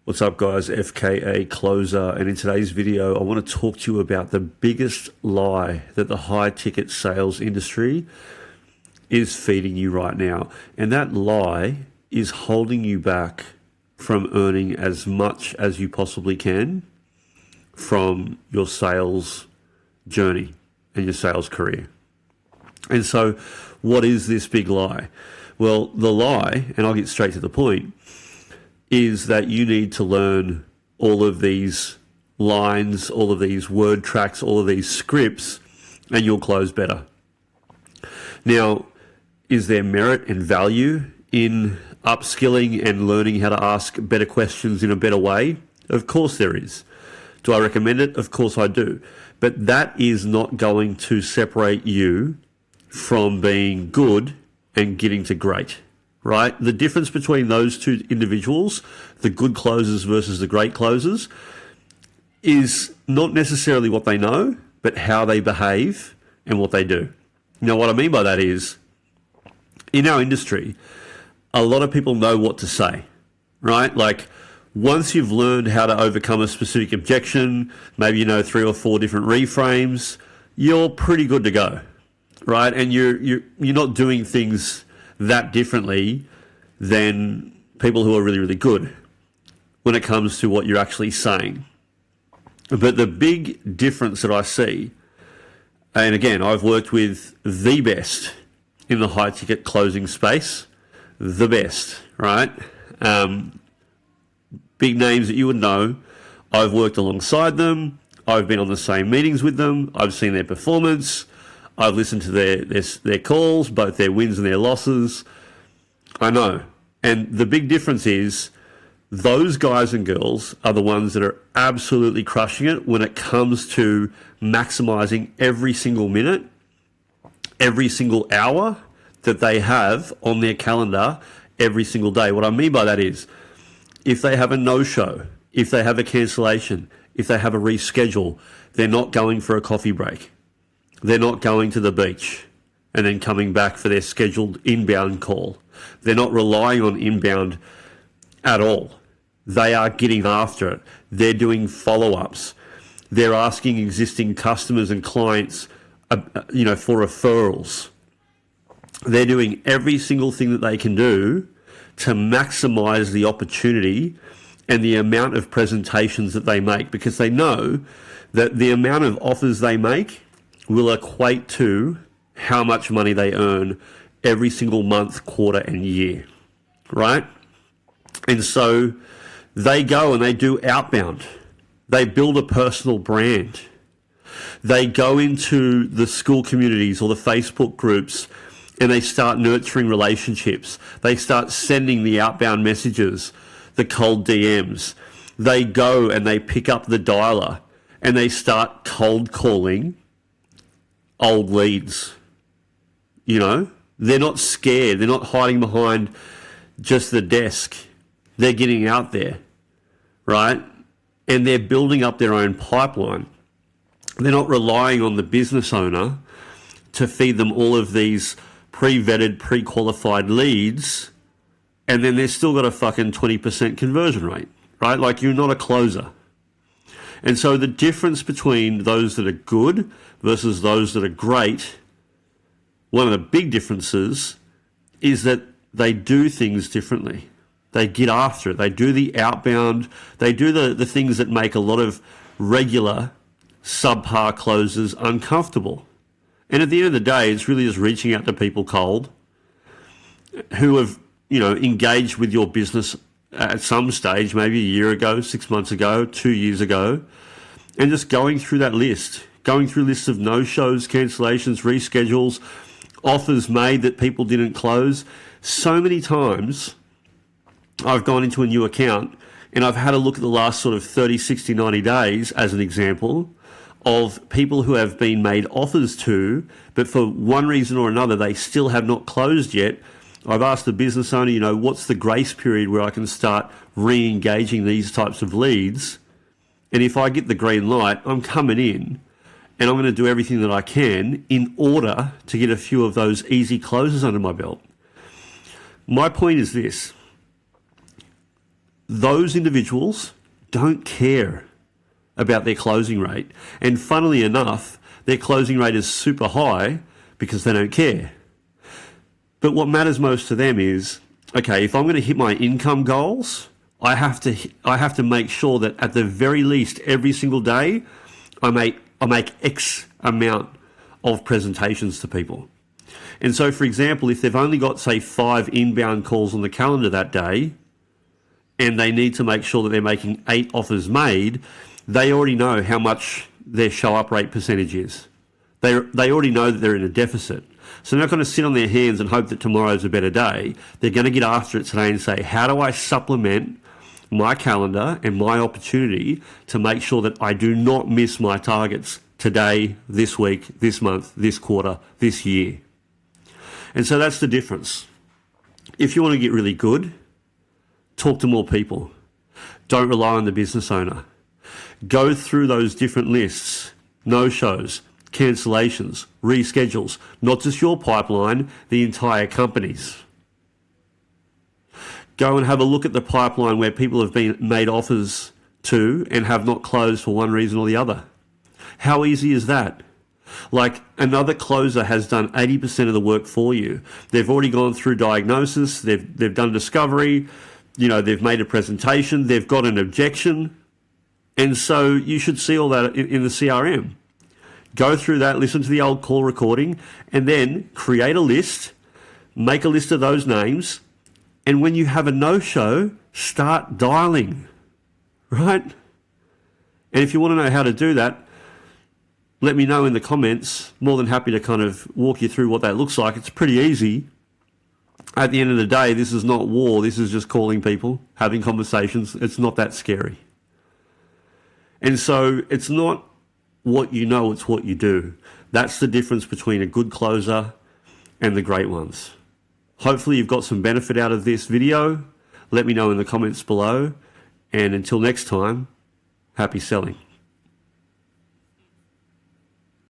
What's up, guys? FKA Closer, and in today's video I want to talk to you about the biggest lie that the high ticket sales industry is feeding you right now, and that lie is holding you back from earning as much as you possibly can from your sales journey and your sales career. And so what is this big lie? Well, the lie, and I'll get straight to the point, is that you need to learn all of these lines, all of these word tracks, all of these scripts, and you'll close better. Now, is there merit and value in upskilling and learning how to ask better questions in a better way? Of course there is. Do I recommend it? Of course I do. But that is not going to separate you from being good and getting to great. Right? The difference between those two individuals, the good closers versus the great closers, is not necessarily what they know, but how they behave and what they do. Now, what I mean by that is, in our industry, a lot of people know what to say, right? Like, once you've learned how to overcome a specific objection, maybe you know 3 or 4 different reframes, you're pretty good to go, right? And you're not doing things that differently than people who are really, really good when it comes to what you're actually saying. But the big difference that I see, and again, I've worked with the best in the high ticket closing space, the best, right? Big names that you would know. I've worked alongside them. I've been on the same meetings with them. I've seen their performance. I've listened to their calls, both their wins and their losses. I know. And the big difference is those guys and girls are the ones that are absolutely crushing it when it comes to maximizing every single minute, every single hour that they have on their calendar every single day. What I mean by that is, if they have a no-show, if they have a cancellation, if they have a reschedule, they're not going for a coffee break. They're not going to the beach and then coming back for their scheduled inbound call. They're not relying on inbound at all. They are getting after it. They're doing follow-ups. They're asking existing customers and clients, for referrals. They're doing every single thing that they can do to maximize the opportunity and the amount of presentations that they make, because they know that the amount of offers they make will equate to how much money they earn every single month, quarter, and year, right? And so they go and they do outbound. They build a personal brand. They go into the school communities or the Facebook groups and they start nurturing relationships. They start sending the outbound messages, the cold DMs. They go and they pick up the dialer and they start cold calling old leads. They're not scared. They're not hiding behind just the desk. They're getting out there, right? And they're building up their own pipeline. They're not relying on the business owner to feed them all of these pre-vetted, pre-qualified leads, and then they've still got a fucking 20% conversion rate, right? Like, you're not a closer. And so the difference between those that are good versus those that are great, one of the big differences is that they do things differently. They get after it. They do the outbound. They do the things that make a lot of regular subpar closers uncomfortable. And at the end of the day, it's really just reaching out to people cold who have, engaged with your business at some stage, maybe a year ago, 6 months ago, 2 years ago, and just going through that list, going through lists of no-shows, cancellations, reschedules, offers made that people didn't close. So many times I've gone into a new account and I've had a look at the last sort of 30, 60, 90 days as an example of people who have been made offers to, but for one reason or another, they still have not closed yet. I've asked the business owner, what's the grace period where I can start re-engaging these types of leads? And if I get the green light, I'm coming in and I'm going to do everything that I can in order to get a few of those easy closes under my belt. My point is this. those individuals don't care about their closing rate. And funnily enough, their closing rate is super high because they don't care. But what matters most to them is, okay, if I'm going to hit my income goals, I have to make sure that at the very least every single day I make X amount of presentations to people. And so, for example, if they've only got, say, 5 inbound calls on the calendar that day, and they need to make sure that they're making 8 offers made, they already know how much their show-up rate percentage is. They already know that they're in a deficit. So they're not going to sit on their hands and hope that tomorrow's a better day. They're going to get after it today and say, how do I supplement my calendar and my opportunity to make sure that I do not miss my targets today, this week, this month, this quarter, this year? And so that's the difference. If you want to get really good, talk to more people. Don't rely on the business owner. Go through those different lists, no-shows, cancellations, reschedules, not just your pipeline, the entire company's. Go and have a look at the pipeline where people have been made offers to and have not closed for one reason or the other. How easy is that? Like, another closer has done 80% of the work for you. They've already gone through diagnosis, they've done discovery, they've made a presentation, they've got an objection. And so you should see all that in the CRM. Go through that, listen to the old call recording, and then create a list, make a list of those names, and when you have a no-show, start dialing, right? And if you want to know how to do that, let me know in the comments. More than happy to kind of walk you through what that looks like. It's pretty easy. At the end of the day, this is not war. This is just calling people, having conversations. It's not that scary. And so it's not what you know, it's what you do. That's the difference between a good closer and the great ones. Hopefully you've got some benefit out of this video. Let me know in the comments below. And until next time, happy selling.